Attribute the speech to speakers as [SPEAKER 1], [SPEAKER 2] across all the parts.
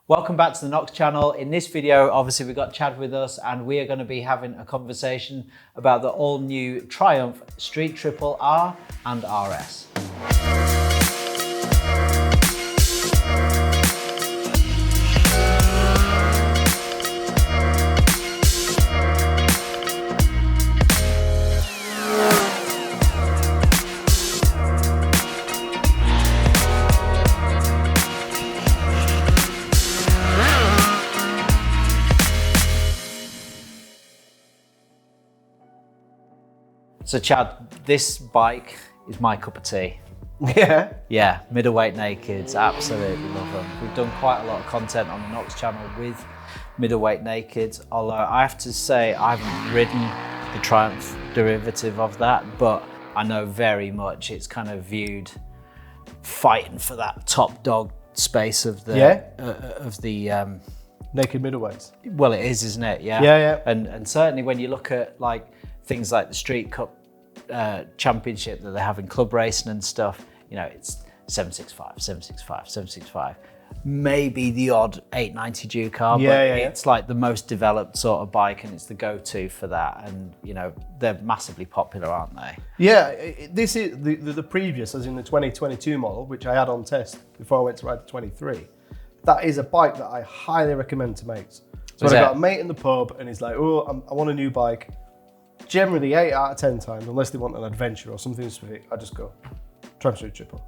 [SPEAKER 1] Welcome back to the Knox channel. In this video, obviously we've got Chad with us and we are going to be having a conversation about the all new Triumph Street Triple R and RS. So Chad, this bike is my cup of tea.
[SPEAKER 2] Yeah?
[SPEAKER 1] Yeah, middleweight nakeds, absolutely love them. We've done quite a lot of content on the Knox channel with middleweight nakeds, although I have to say I haven't ridden the Triumph derivative of that, but I know very much it's kind of viewed fighting for that top dog space of the
[SPEAKER 2] Naked middleweights.
[SPEAKER 1] Well, it is, isn't it? Yeah.
[SPEAKER 2] Yeah.
[SPEAKER 1] And certainly when you look at like things like the Street Cup championship that they have in club racing and stuff, you know, it's 765, 765, 765. Maybe the odd 890 Duke-R, but it's like the most developed sort of bike and it's the go-to for that. And, you know, they're massively popular, aren't they?
[SPEAKER 2] Yeah, this is the previous, as in the 2022 model, which I had on test before I went to ride the 23. That is a bike that I highly recommend to mates. So when I got a mate in the pub and he's like, oh, I want a new bike. Generally 8 out of 10 times, unless they want an adventure or something specific, I just go, Triumph Street Triple.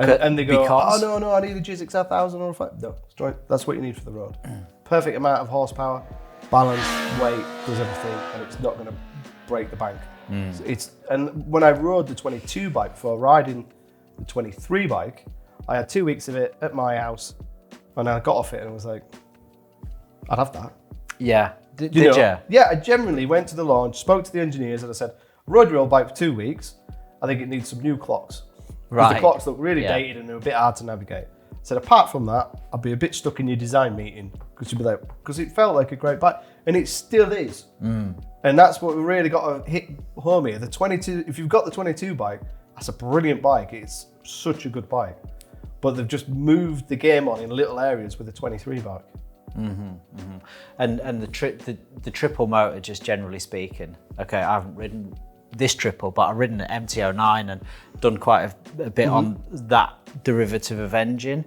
[SPEAKER 2] And they go, oh no, I need a GSX 1000 or a 5. No, that's what you need for the road. Perfect amount of horsepower, balance, weight, does everything, and it's not going to break the bank. So and when I rode the 22 bike before riding the 23 bike, I had 2 weeks of it at my house, and I got off it and I was like, I'd have that.
[SPEAKER 1] Yeah. Did you?
[SPEAKER 2] Yeah, I generally went to the launch, spoke to the engineers, and I said, rode your old bike for 2 weeks. I think it needs some new clocks. Right. The clocks look really dated and they're a bit hard to navigate. I said, apart from that, I'd be a bit stuck in your design meeting because you'd be like, because it felt like a great bike, and it still is. And that's what we really got to hit home here. The 22, if you've got the 22 bike, that's a brilliant bike. It's such a good bike, but they've just moved the game on in little areas with the 23 bike.
[SPEAKER 1] And the triple motor, just generally speaking, okay, I haven't ridden this triple, but I've ridden an MT-09 and done quite a bit on that derivative of engine,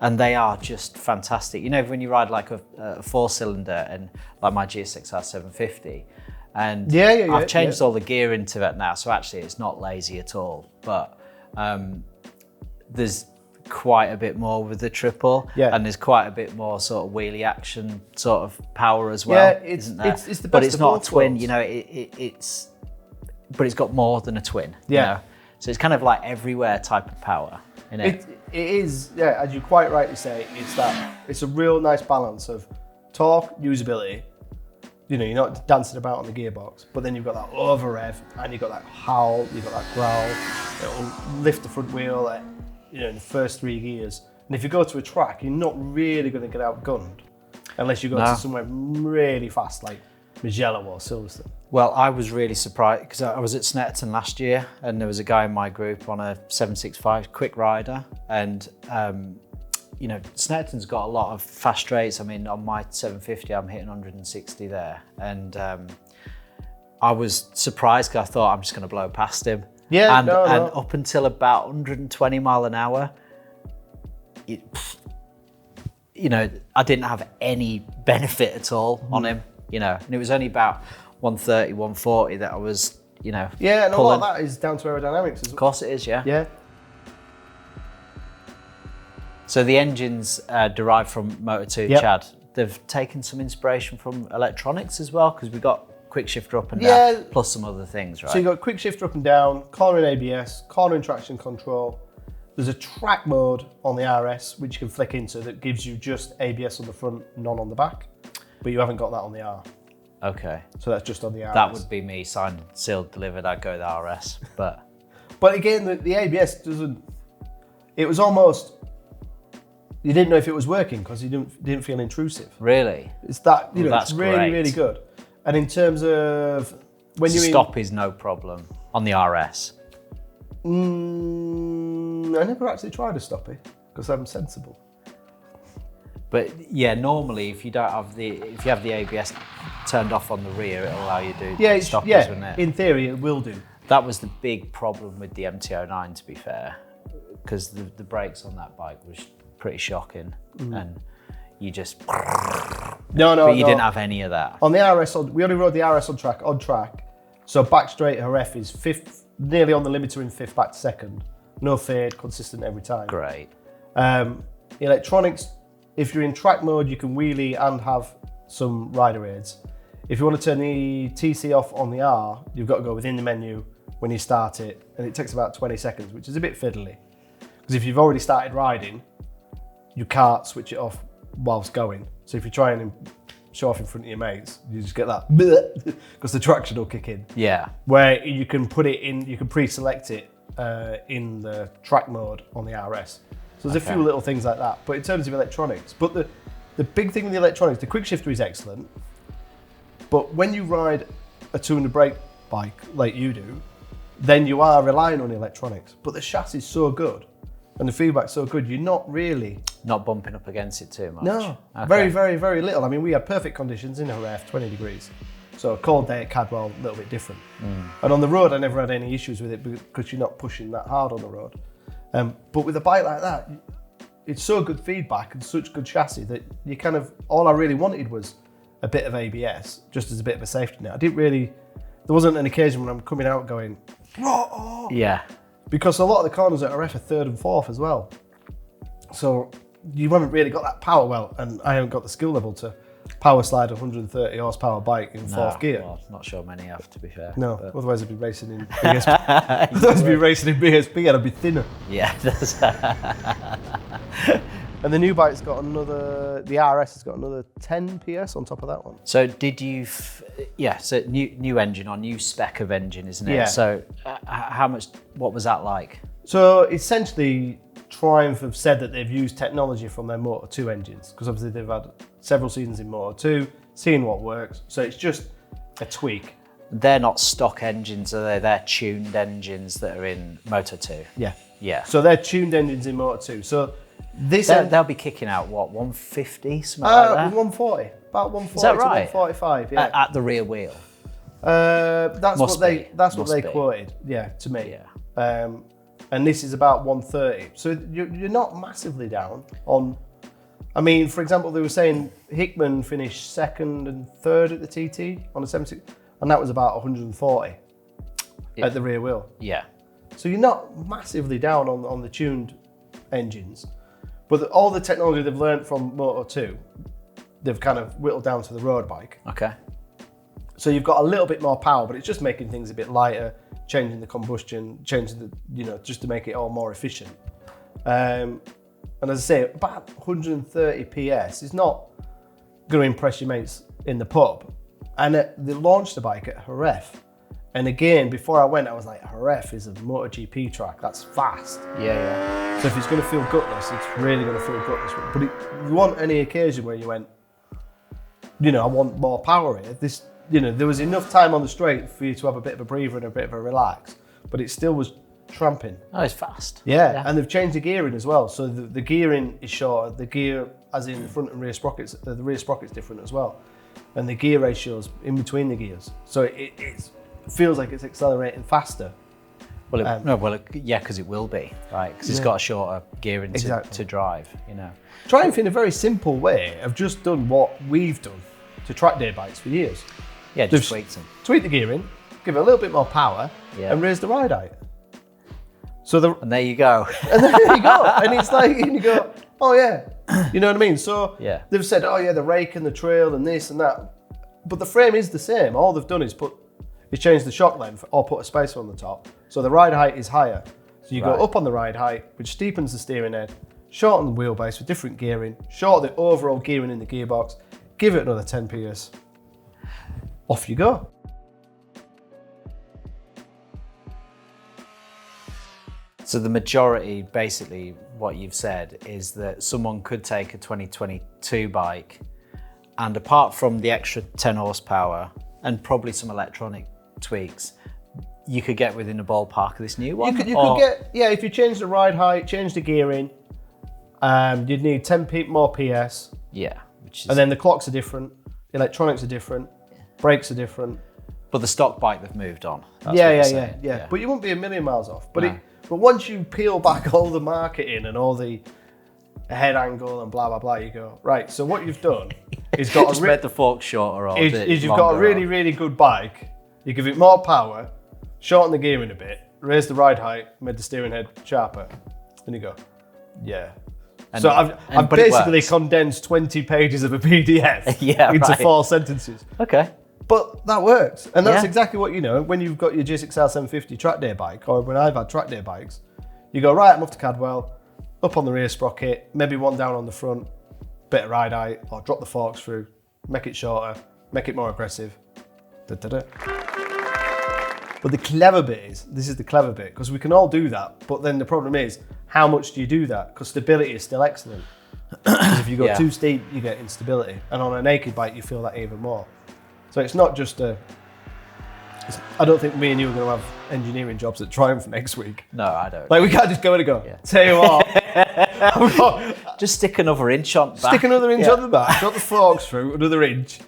[SPEAKER 1] and they are just fantastic. You know, when you ride like a 4-cylinder and like my GSX-R 750, and I've changed all the gear into it now, so actually it's not lazy at all, but there's quite a bit more with the triple, and there's quite a bit more sort of wheelie action sort of power as well, isn't there?
[SPEAKER 2] It's the best,
[SPEAKER 1] but it's not a twin,
[SPEAKER 2] worlds.
[SPEAKER 1] you know, but it's got more than a twin, you know? So it's kind of like everywhere type of power, isn't it?
[SPEAKER 2] It is, yeah, as you quite rightly say, it's a real nice balance of torque, usability. You know, you're not dancing about on the gearbox, but then you've got that over rev, and you've got that howl, you've got that growl. It'll lift the front wheel, you know, in the first 3 gears. And if you go to a track, you're not really going to get outgunned unless you go to somewhere really fast like Mugello or Silverstone.
[SPEAKER 1] Well, I was really surprised because I was at Snetterton last year and there was a guy in my group on a 765 quick rider, and you know, Snetterton's got a lot of fast straights. I mean, on my 750 I'm hitting 160 there, and I was surprised because I thought I'm just going to blow past him.
[SPEAKER 2] Yeah,
[SPEAKER 1] and up until about 120 mile an hour, you know, I didn't have any benefit at all on him, you know, and it was only about 130, 140 that I was, you know,
[SPEAKER 2] yeah, and
[SPEAKER 1] pulling.
[SPEAKER 2] all of that is down to aerodynamics as well.
[SPEAKER 1] Of course it is, yeah.
[SPEAKER 2] Yeah.
[SPEAKER 1] So the engine's derived from Moto2, Chad. They've taken some inspiration from electronics as well, because we got quick shifter up and down, plus some other things, right?
[SPEAKER 2] So you got quick shifter up and down, cornering ABS, cornering traction control. There's a track mode on the RS, which you can flick into, that gives you just ABS on the front, none on the back. But you haven't got that on the R.
[SPEAKER 1] Okay.
[SPEAKER 2] So that's just on the RS.
[SPEAKER 1] That would be me, signed, sealed, delivered, I'd go the RS, but...
[SPEAKER 2] But again, the ABS doesn't... It was almost... You didn't know if it was working because you didn't feel intrusive.
[SPEAKER 1] Really?
[SPEAKER 2] It's that, you know,
[SPEAKER 1] that's
[SPEAKER 2] it's really, really good. And in terms of... when you
[SPEAKER 1] stop is no problem on the RS.
[SPEAKER 2] I never actually tried a stoppie because I'm sensible.
[SPEAKER 1] But yeah, normally if you have the ABS turned off on the rear, it'll allow you to do stoppers, wouldn't it?
[SPEAKER 2] In theory, it will do.
[SPEAKER 1] That was the big problem with the MT-09, to be fair, because the brakes on that bike was pretty shocking, and you just but you didn't have any of that.
[SPEAKER 2] On the RS, we only rode the RS on track. So back straight, her F is fifth, nearly on the limiter in fifth, back to second. No fade, consistent every time.
[SPEAKER 1] Great.
[SPEAKER 2] Electronics, if you're in track mode, you can wheelie and have some rider aids. If you want to turn the TC off on the R, you've got to go within the menu when you start it, and it takes about 20 seconds, which is a bit fiddly. Because if you've already started riding, you can't switch it off whilst going. So if you're trying to show off in front of your mates, you just get that because the traction will kick in.
[SPEAKER 1] Yeah.
[SPEAKER 2] Where you can put it in, you can pre-select it in the track mode on the RS. So there's a few little things like that. But in terms of electronics, but the big thing with the electronics, the quick shifter is excellent. But when you ride a 200 brake bike like you do, then you are relying on the electronics. But the chassis is so good and the feedback's so good, you're not
[SPEAKER 1] bumping up against it too much.
[SPEAKER 2] No, very, very, very little. I mean, we had perfect conditions in Jerez, 20 degrees. So a cold day at Cadwell, a little bit different. And on the road, I never had any issues with it because you're not pushing that hard on the road. But with a bike like that, it's so good feedback and such good chassis that you kind of, all I really wanted was a bit of ABS, just as a bit of a safety net. There wasn't an occasion when I'm coming out going, oh.
[SPEAKER 1] Yeah. Because
[SPEAKER 2] a lot of the corners at RF are third and fourth as well. So you haven't really got that power, and I haven't got the skill level to power slide a 130 horsepower bike in fourth gear.
[SPEAKER 1] Well, not sure many have, to be fair.
[SPEAKER 2] No, otherwise I'd be racing in BSP. Otherwise I'd be racing in BSP and I'd be thinner.
[SPEAKER 1] Yeah, that's
[SPEAKER 2] And the new bike's got the RS has got another 10 PS on top of that one.
[SPEAKER 1] So did you, so new engine or new spec of engine, isn't it?
[SPEAKER 2] Yeah.
[SPEAKER 1] So what was that like?
[SPEAKER 2] So essentially, Triumph have said that they've used technology from their Moto 2 engines, because obviously they've had several seasons in Moto 2, seeing what works. So it's just a tweak.
[SPEAKER 1] They're not stock engines, are they? They're tuned engines that are in Moto 2.
[SPEAKER 2] Yeah.
[SPEAKER 1] Yeah.
[SPEAKER 2] So they're tuned engines in Moto 2. So
[SPEAKER 1] they'll be kicking out what, 150, something like that?
[SPEAKER 2] 140, about 140
[SPEAKER 1] Is that
[SPEAKER 2] to
[SPEAKER 1] right?
[SPEAKER 2] 145, yeah.
[SPEAKER 1] At the rear wheel.
[SPEAKER 2] That's
[SPEAKER 1] Must
[SPEAKER 2] what they
[SPEAKER 1] be.
[SPEAKER 2] quoted, yeah, to me.
[SPEAKER 1] Yeah.
[SPEAKER 2] And this is about 130. So you're not massively down on. I mean, for example, they were saying Hickman finished second and third at the TT on a 76, and that was about 140 at the rear wheel.
[SPEAKER 1] Yeah.
[SPEAKER 2] So you're not massively down on the tuned engines, but all the technology they've learned from Moto 2, they've kind of whittled down to the road bike.
[SPEAKER 1] Okay.
[SPEAKER 2] So you've got a little bit more power, but it's just making things a bit lighter, changing the combustion, changing the, just to make it all more efficient. And as I say, about 130 PS is not going to impress your mates in the pub. And they launched the bike at Jerez. And again, before I went, I was like, Jerez is a MotoGP track, that's fast.
[SPEAKER 1] Yeah.
[SPEAKER 2] So if it's going to feel gutless, it's really going to feel gutless. But if you want any occasion where you went, I want more power here, there was enough time on the straight for you to have a bit of a breather and a bit of a relax, but it still was tramping.
[SPEAKER 1] Oh, it's fast.
[SPEAKER 2] Yeah, and they've changed the gearing as well. So the gearing is shorter. The gear, as in the front and rear sprockets, the rear sprocket's different as well. And the gear ratios in between the gears. So it feels like it's accelerating faster.
[SPEAKER 1] Well, because it will be, right? Because it's got a shorter gearing to drive,
[SPEAKER 2] Triumph, in a very simple way, have just done what we've done to track day bikes for years.
[SPEAKER 1] Yeah, just tweak them.
[SPEAKER 2] Tweak the gearing, give it a little bit more power, and raise the ride height.
[SPEAKER 1] And there you go.
[SPEAKER 2] And there you go. And it's like, and you go, oh yeah. You know what I mean? So they've said, oh yeah, the rake and the trail and this and that. But the frame is the same. All they've done is change the shock length or put a spacer on the top. So the ride height is higher. So you go up on the ride height, which steepens the steering head, shorten the wheelbase with different gearing, shorten the overall gearing in the gearbox, give it another 10 PS. Off you go.
[SPEAKER 1] So the majority, basically what you've said, is that someone could take a 2022 bike and apart from the extra 10 horsepower and probably some electronic tweaks, you could get within a ballpark of this new one?
[SPEAKER 2] You could get, if you change the ride height, change the gearing, You'd need 10 more PS.
[SPEAKER 1] Yeah. Which is,
[SPEAKER 2] and then the clocks are different, the electronics are different, brakes are different.
[SPEAKER 1] But the stock bike they've moved on. That's
[SPEAKER 2] Yeah. But you wouldn't be a million miles off. But but once you peel back all the marketing and all the head angle and blah blah blah, you go right. So what you've done is got
[SPEAKER 1] just made the fork shorter. Or
[SPEAKER 2] is you've got a really good bike. You give it more power, shorten the gearing a bit, raise the ride height, made the steering head sharper, and you go, yeah. So I've basically condensed 20 pages of a PDF into 4 sentences.
[SPEAKER 1] Okay.
[SPEAKER 2] But that works. And that's exactly what, when you've got your J6R 750 track day bike, or when I've had track day bikes, you go, right, I'm off to Cadwell, up on the rear sprocket, maybe one down on the front, bit of ride height, or drop the forks through, make it shorter, make it more aggressive. Da-da-da. But the clever bit is, this is the clever bit, because we can all do that, but then the problem is, how much do you do that? Because stability is still excellent. Because if you go too steep, you get instability. And on a naked bike, you feel that even more. So it's not just I don't think me and you are going to have engineering jobs at Triumph next week.
[SPEAKER 1] No, I don't.
[SPEAKER 2] Like, we can't just go in and go, tell you what.
[SPEAKER 1] Just stick another inch on the back.
[SPEAKER 2] Stick another inch on the back, drop the forks through, another inch.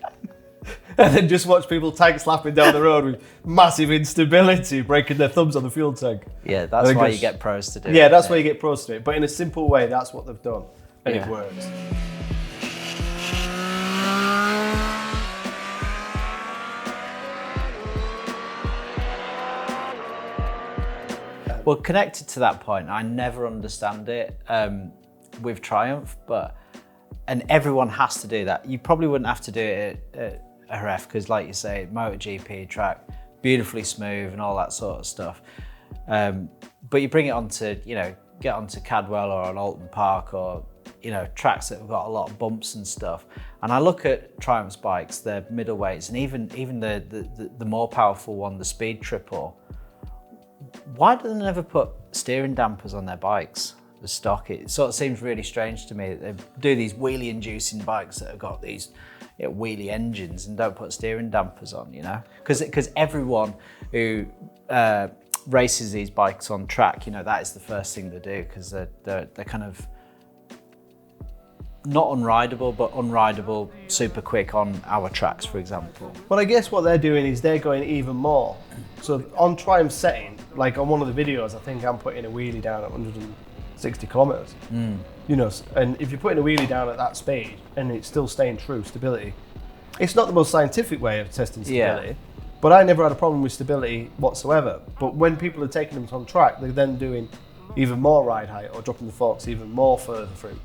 [SPEAKER 2] And then just watch people tank slapping down the road with massive instability, breaking their thumbs on the fuel tank.
[SPEAKER 1] Yeah, that's why you get pros to do it.
[SPEAKER 2] Yeah, that's why you get pros to do it. But in a simple way, that's what they've done. And it works.
[SPEAKER 1] Well, connected to that point, I never understand it with Triumph, and everyone has to do that. You probably wouldn't have to do it at RF because, like you say, MotoGP track, beautifully smooth and all that sort of stuff. But you bring it onto, get onto Cadwell or on Alton Park or, tracks that have got a lot of bumps and stuff. And I look at Triumph's bikes, their middleweights, and even the more powerful one, the Speed Triple. Why do they never put steering dampers on their bikes, the stock? It sort of seems really strange to me that they do these wheelie-inducing bikes that have got these wheelie engines and don't put steering dampers on, Because everyone who races these bikes on track, that is the first thing they do because they're kind of not unrideable, but unrideable super quick on our tracks, for example.
[SPEAKER 2] Well, I guess what they're doing is they're going even more. So on Triumph setting, like on one of the videos, I think I'm putting a wheelie down at 160 kilometers. And if you're putting a wheelie down at that speed and it's still staying true, stability, it's not the most scientific way of testing stability, but I never had a problem with stability whatsoever. But when people are taking them on track, they're then doing even more ride height or dropping the forks even more further through.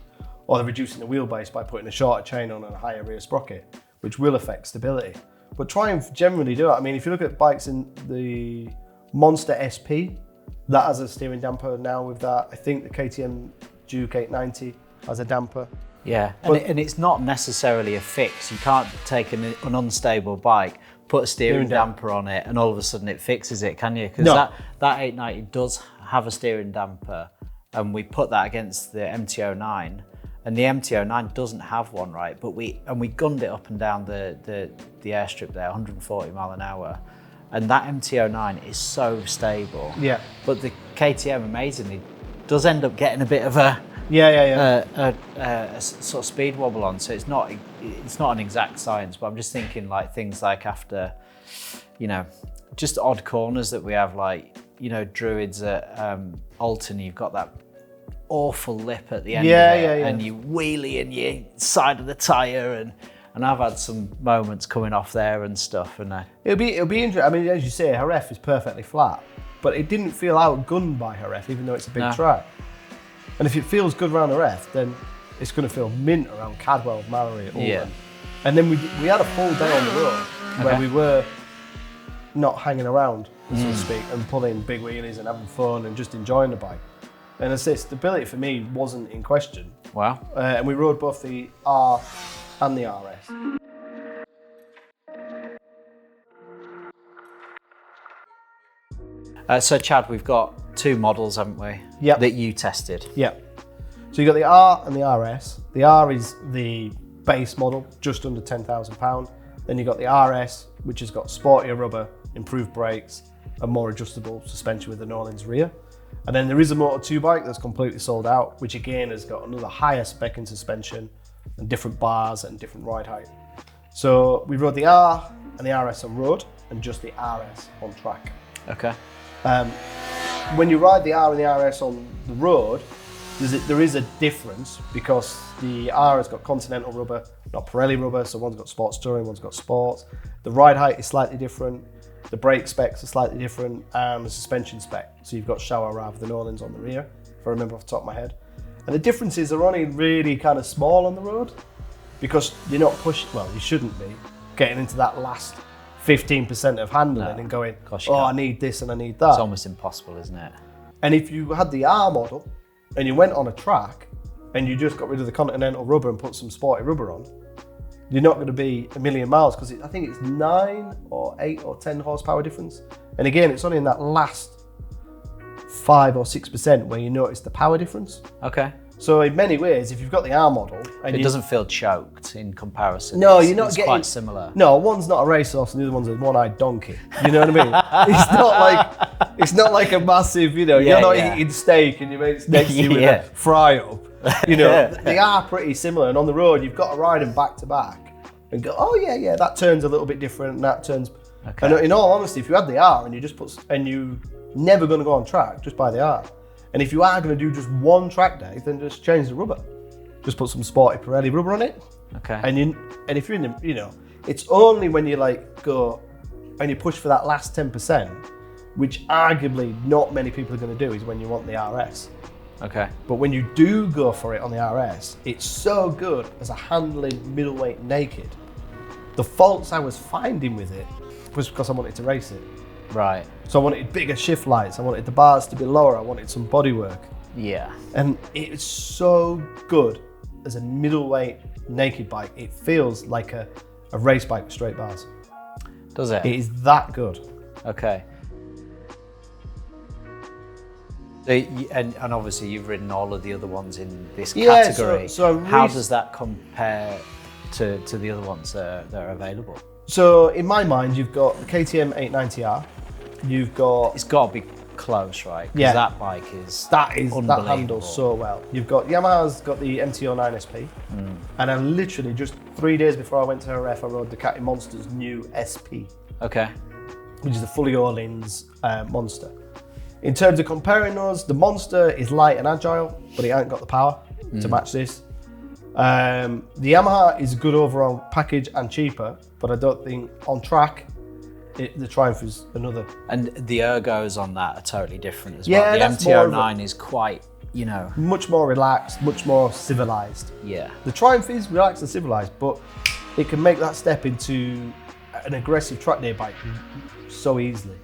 [SPEAKER 2] Or they're reducing the wheelbase by putting a shorter chain on and a higher rear sprocket, which will affect stability. But Triumph generally do it. I mean, if you look at bikes in the Monster SP, that has a steering damper now with that. I think the KTM Duke 890 has a damper.
[SPEAKER 1] Yeah, and it's not necessarily a fix. You can't take an unstable bike, put a steering damper on it, and all of a sudden it fixes it, can you? Because that 890 does have a steering damper, and we put that against the MT-09. And the MT-09 doesn't have one, right? But we gunned it up and down the airstrip there, 140 mile an hour. And that MT-09 is so stable. Yeah. But the KTM, amazingly, does end up getting a bit of a sort of speed wobble on. So it's not an exact science, but I'm just thinking like things like after, just odd corners that we have, like, Druids at Alton, you've got that awful lip at the end of it, and you wheelie in your side of the tyre, and I've had some moments coming off there and stuff. And
[SPEAKER 2] it'll be interesting. I mean, as you say, Jerez is perfectly flat, but it didn't feel outgunned by Jerez, even though it's a big track. And if it feels good around Jerez, then it's going to feel mint around Cadwell, Mallory, Alton. Yeah. And then we had a full day on the road where we were not hanging around, so to speak, and pulling big wheelies and having fun and just enjoying the bike. And as I say, stability for me wasn't in question.
[SPEAKER 1] Wow.
[SPEAKER 2] And we rode both the R and the RS.
[SPEAKER 1] So Chad, we've got 2 models, haven't we?
[SPEAKER 2] Yep.
[SPEAKER 1] That you tested.
[SPEAKER 2] Yeah. So you got the R and the RS. The R is the base model, just under £10,000. Then you got the RS, which has got sportier rubber, improved brakes, and more adjustable suspension with the Norlins rear. And then there is a Moto 2 bike that's completely sold out, which again has got another higher spec in suspension and different bars and different ride height. So we rode the R and the RS on road and just the RS on track.
[SPEAKER 1] Okay.
[SPEAKER 2] When you ride the R and the RS on the road, there is a difference because the R has got Continental rubber, not Pirelli rubber, so one's got sports touring, one's got sports. The ride height is slightly different, the brake specs are slightly different, and the suspension spec. So you've got shower rather than Öhlins on the rear, if I remember off the top of my head. And the differences are only really kind of small on the road because you're not pushing, well, you shouldn't be, getting into that last 15% of handling and going, I need this and I need that.
[SPEAKER 1] It's almost impossible, isn't it?
[SPEAKER 2] And if you had the R model and you went on a track and you just got rid of the Continental rubber and put some sporty rubber on, you're not going to be a million miles because I think it's 9 or 8 or 10 horsepower difference. And again, it's only in that last 5 or 6% where you notice the power difference.
[SPEAKER 1] Okay.
[SPEAKER 2] So in many ways, if you've got the R model, and
[SPEAKER 1] it doesn't feel choked in comparison.
[SPEAKER 2] No, you're not
[SPEAKER 1] it's
[SPEAKER 2] getting
[SPEAKER 1] quite similar.
[SPEAKER 2] No, one's not a racehorse and the other one's a one-eyed donkey. You know what I mean? It's not like a massive, you're not eating steak and your mate's next to you with a fry up. They are pretty similar, and on the road you've got to ride them back to back and go, that turns a little bit different and that turns. Okay. And in all honesty, if you had the R and you never going to go on track, just buy the R. And if you are going to do just one track day, then just change the rubber. Just put some sporty Pirelli rubber on it.
[SPEAKER 1] Okay.
[SPEAKER 2] And if you're in the, it's only when you go and you push for that last 10%, which arguably not many people are going to do, is when you want the RS.
[SPEAKER 1] Okay.
[SPEAKER 2] But when you do go for it on the RS, it's so good as a handling middleweight naked. The faults I was finding with it was because I wanted to race it.
[SPEAKER 1] Right.
[SPEAKER 2] So I wanted bigger shift lights, I wanted the bars to be lower, I wanted some bodywork.
[SPEAKER 1] Yeah.
[SPEAKER 2] And it's so good as a middleweight naked bike. It feels like a race bike with straight bars.
[SPEAKER 1] Does it?
[SPEAKER 2] It is that good.
[SPEAKER 1] Okay. And obviously you've ridden all of the other ones in this category. How does that compare to the other ones that are available?
[SPEAKER 2] So in my mind, you've got the KTM 890R. You've got...
[SPEAKER 1] It's got to be close, right?
[SPEAKER 2] Yeah.
[SPEAKER 1] That bike is
[SPEAKER 2] that handles so well. You've got Yamaha's got the MT-09 SP. And I literally just 3 days before I went to RF, I rode the Ducati Monster's new SP.
[SPEAKER 1] Okay.
[SPEAKER 2] Which is the fully Öhlins Monster. In terms of comparing those, the Monster is light and agile, but it ain't got the power to match this. The Yamaha is a good overall package and cheaper, but I don't think on track, the Triumph is another.
[SPEAKER 1] And the ergos on that are totally different as
[SPEAKER 2] well.
[SPEAKER 1] The MT-09 is quite,
[SPEAKER 2] much more relaxed, much more civilized.
[SPEAKER 1] Yeah.
[SPEAKER 2] The Triumph is relaxed and civilized, but it can make that step into an aggressive track day bike so easily.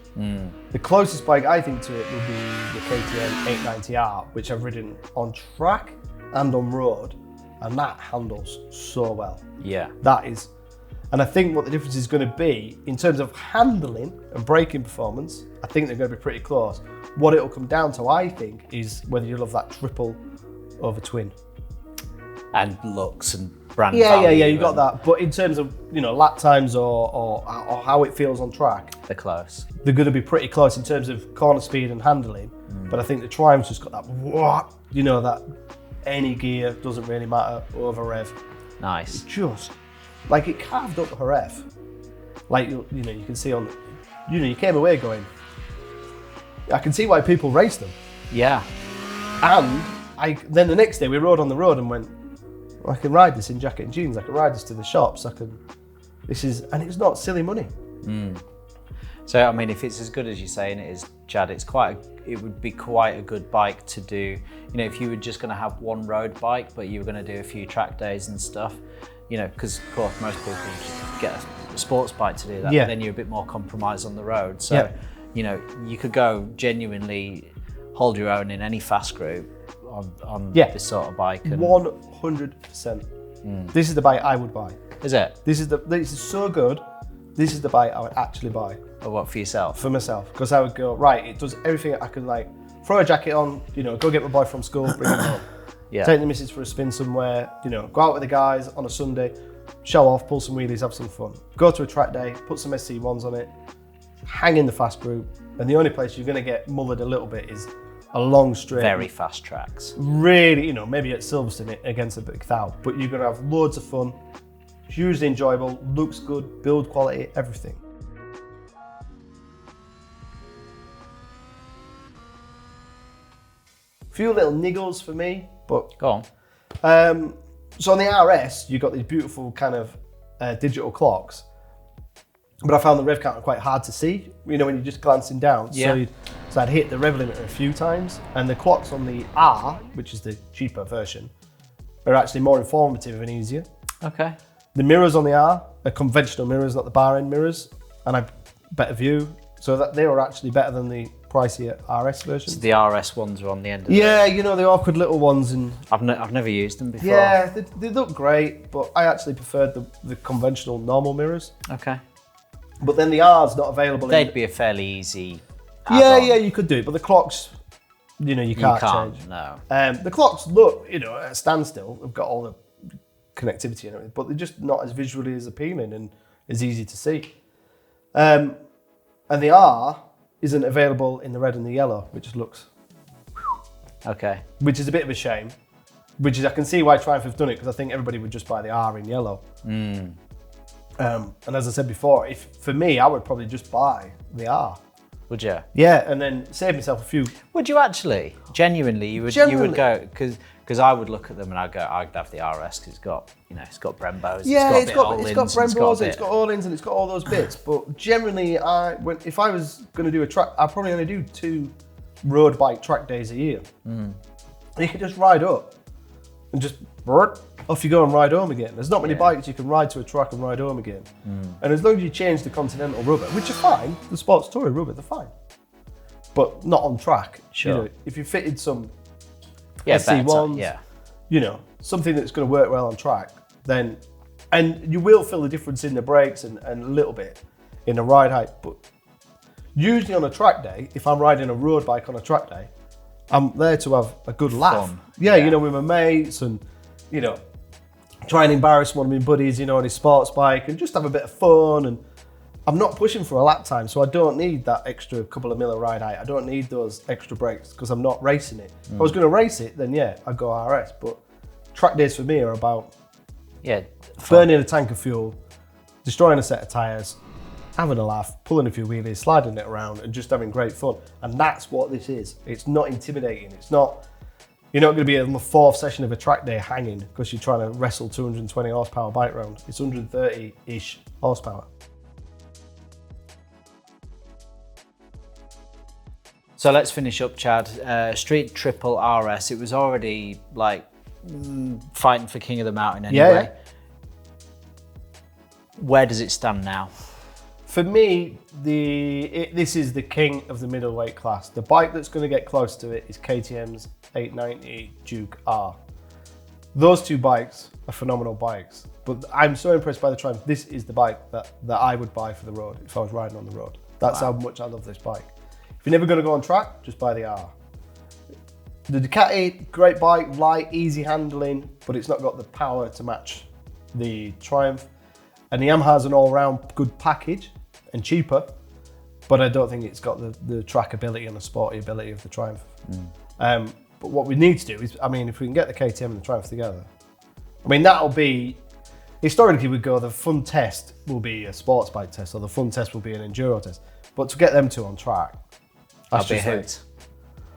[SPEAKER 2] The closest bike I think to it would be the KTM 890R, which I've ridden on track and on road, and that handles so well.
[SPEAKER 1] Yeah.
[SPEAKER 2] That is, and I think what the difference is going to be in terms of handling and braking performance, I think they're going to be pretty close. What it'll come down to, I think, is whether you love that triple over twin.
[SPEAKER 1] And looks and brand
[SPEAKER 2] value. Yeah, you got that. But in terms of, lap times or how it feels on track,
[SPEAKER 1] they're close.
[SPEAKER 2] They're going to be pretty close in terms of corner speed and handling. But I think the Triumph's just got that, that any gear doesn't really matter, over rev.
[SPEAKER 1] Nice.
[SPEAKER 2] It's just, like it carved up her F. Like, you can see on, you came away going, I can see why people race them.
[SPEAKER 1] Yeah.
[SPEAKER 2] And then the next day we rode on the road and went, I can ride this in jacket and jeans, I can ride this to the shops, and it's not silly money.
[SPEAKER 1] So, I mean, if it's as good as you're saying it is, Chad, it would be quite a good bike to do, if you were just going to have one road bike, but you were going to do a few track days and stuff, because of course most people just get a sports bike to do that, but then you're a bit more compromised on the road. So, you could go genuinely hold your own in any fast group on this sort of bike.
[SPEAKER 2] 100%. This is the bike I would buy.
[SPEAKER 1] Is it?
[SPEAKER 2] This is so good. This is the bike I would actually buy.
[SPEAKER 1] Or what, for yourself?
[SPEAKER 2] For myself, because I would go, right, it does everything. I can throw a jacket on, go get my boy from school, bring him home. Take the missus for a spin somewhere, go out with the guys on a Sunday, show off, pull some wheelies, have some fun. Go to a track day, put some SC1s on it, hang in the fast group, and the only place you're going to get mullered a little bit is a long straight.
[SPEAKER 1] Very fast tracks.
[SPEAKER 2] Really, maybe at Silverstone against a big thou, but you're going to have loads of fun, hugely enjoyable, looks good, build quality, everything. Few little niggles for me, but
[SPEAKER 1] go on.
[SPEAKER 2] So on the RS, you've got these beautiful kind of digital clocks, but I found the rev counter quite hard to see. When you're just glancing down.
[SPEAKER 1] Yeah.
[SPEAKER 2] So I'd hit the rev limiter a few times, and the clocks on the R, which is the cheaper version, are actually more informative and easier.
[SPEAKER 1] Okay.
[SPEAKER 2] The mirrors on the R are conventional mirrors, not the bar end mirrors, and a better view. So that they were actually better than the pricier RS versions.
[SPEAKER 1] So the RS ones are on the end of
[SPEAKER 2] Yeah, the awkward little ones. And
[SPEAKER 1] I've never used them before.
[SPEAKER 2] yeah, they look great, but I actually preferred the conventional normal mirrors.
[SPEAKER 1] Okay.
[SPEAKER 2] But then the R's not available.
[SPEAKER 1] They'd be a fairly easy
[SPEAKER 2] Yeah,
[SPEAKER 1] add-on.
[SPEAKER 2] you could do it, but the clocks, you can't change.
[SPEAKER 1] No.
[SPEAKER 2] The clocks look, at a standstill. They've got all the connectivity and everything, but they're just not as visually as appealing and as easy to see. And the R isn't available in the red and the yellow, which looks,
[SPEAKER 1] Okay.
[SPEAKER 2] which is a bit of a shame. Which is, I can see why Triumph have done it, because I think everybody would just buy the R in yellow. And as I said before, for me, I would probably just buy the R.
[SPEAKER 1] Would you?
[SPEAKER 2] Yeah, and then save myself a few.
[SPEAKER 1] Would you actually? Genuinely, you would go because I would look at them and I'd have the RS because it's got Brembos.
[SPEAKER 2] Yeah, it's got
[SPEAKER 1] Ohlins,
[SPEAKER 2] Brembos, it's got Ohlins, and it's got all those bits. But generally, if I was going to do a track, I'd probably only do 2 road bike track days a year. And you can just ride up and just off you go and ride home again. There's not many bikes you can ride to a track and ride home again. And as long as you change the Continental rubber, which are fine, the Sports Touring rubber, they're fine. But not on track.
[SPEAKER 1] Sure.
[SPEAKER 2] If you fitted some
[SPEAKER 1] SC1s,
[SPEAKER 2] something that's going to work well on track, then, and you will feel the difference in the brakes and a little bit in the ride height. But usually on a track day, if I'm riding a road bike on a track day, I'm there to have a good laugh.
[SPEAKER 1] Fun.
[SPEAKER 2] Yeah, with my mates and, try and embarrass one of my buddies, on his sports bike and just have a bit of fun. And I'm not pushing for a lap time, so I don't need that extra couple of mil of ride height. I don't need those extra brakes because I'm not racing it. If I was going to race it, then I'd go RS. But track days for me are about burning a tank of fuel, destroying a set of tyres, having a laugh, pulling a few wheelies, sliding it around and just having great fun. And that's what this is. It's not intimidating. You're not going to be in the 4th session of a track day hanging because you're trying to wrestle 220 horsepower bike round. It's 130-ish horsepower.
[SPEAKER 1] So let's finish up, Chad. Street Triple RS. It was already fighting for King of the Mountain anyway.
[SPEAKER 2] Yeah.
[SPEAKER 1] Where does it stand now?
[SPEAKER 2] For me, this is the king of the middleweight class. The bike that's going to get close to it is KTM's 890 Duke R. Those 2 bikes are phenomenal bikes, but I'm so impressed by the Triumph. This is the bike that I would buy for the road if I was riding on the road. That's how much I love this bike. If you're never going to go on track, just buy the R. The Ducati, great bike, light, easy handling, but it's not got the power to match the Triumph. And the Yamaha's an all-round good package and cheaper, but I don't think it's got the track ability and the sporty ability of the Triumph. But what we need to do is, if we can get the KTM and the Triumph together, that'll be, historically we'd go, the fun test will be a sports bike test, or the fun test will be an enduro test. But to get them 2 on track,
[SPEAKER 1] That'll be a hoot.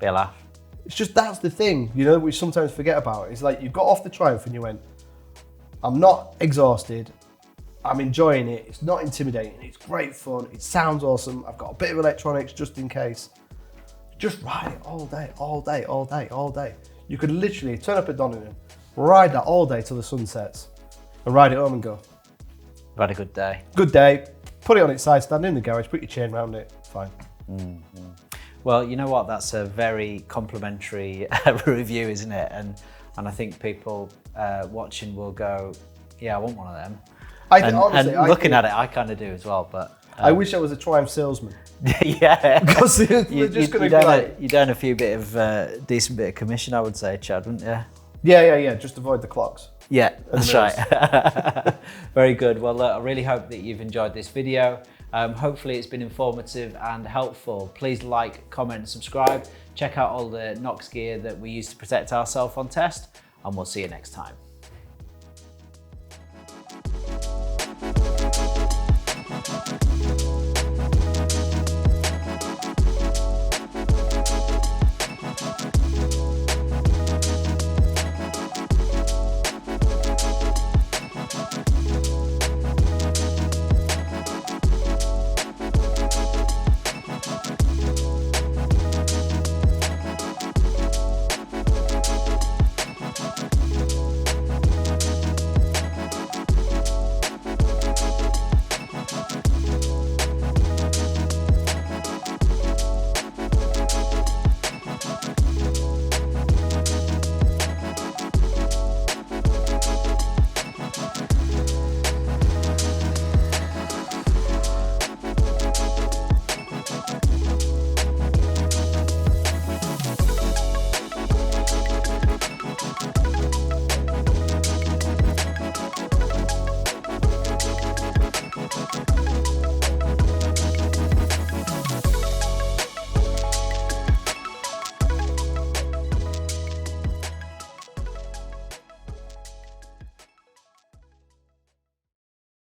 [SPEAKER 1] Be a laugh.
[SPEAKER 2] It's just, that's the thing, we sometimes forget about. It's like you got off the Triumph and you went, I'm not exhausted, I'm enjoying it, it's not intimidating, it's great fun, it sounds awesome, I've got a bit of electronics just in case. Just ride it all day, all day, all day, all day. You could literally turn up at Donington, ride that all day till the sun sets, and ride it home and go.
[SPEAKER 1] I've had a good day.
[SPEAKER 2] Good day, put it on its side, stand in the garage, put your chain around it, fine.
[SPEAKER 1] Well, you know what? That's a very complimentary review, isn't it? And I think people watching will go, yeah, I want one of them. Looking at it, I kind of do as well. But
[SPEAKER 2] I wish I was a Triumph salesman.
[SPEAKER 1] Yeah,
[SPEAKER 2] because they're just going to go.
[SPEAKER 1] You'd earn a few decent bit of commission, I would say, Chad, wouldn't you?
[SPEAKER 2] Yeah. Just avoid the clocks.
[SPEAKER 1] Yeah, that's right. Very good. Well, I really hope that you've enjoyed this video. Hopefully it's been informative and helpful. Please like, comment and subscribe. Check out all the Knox gear that we use to protect ourselves on test, and we'll see you next time.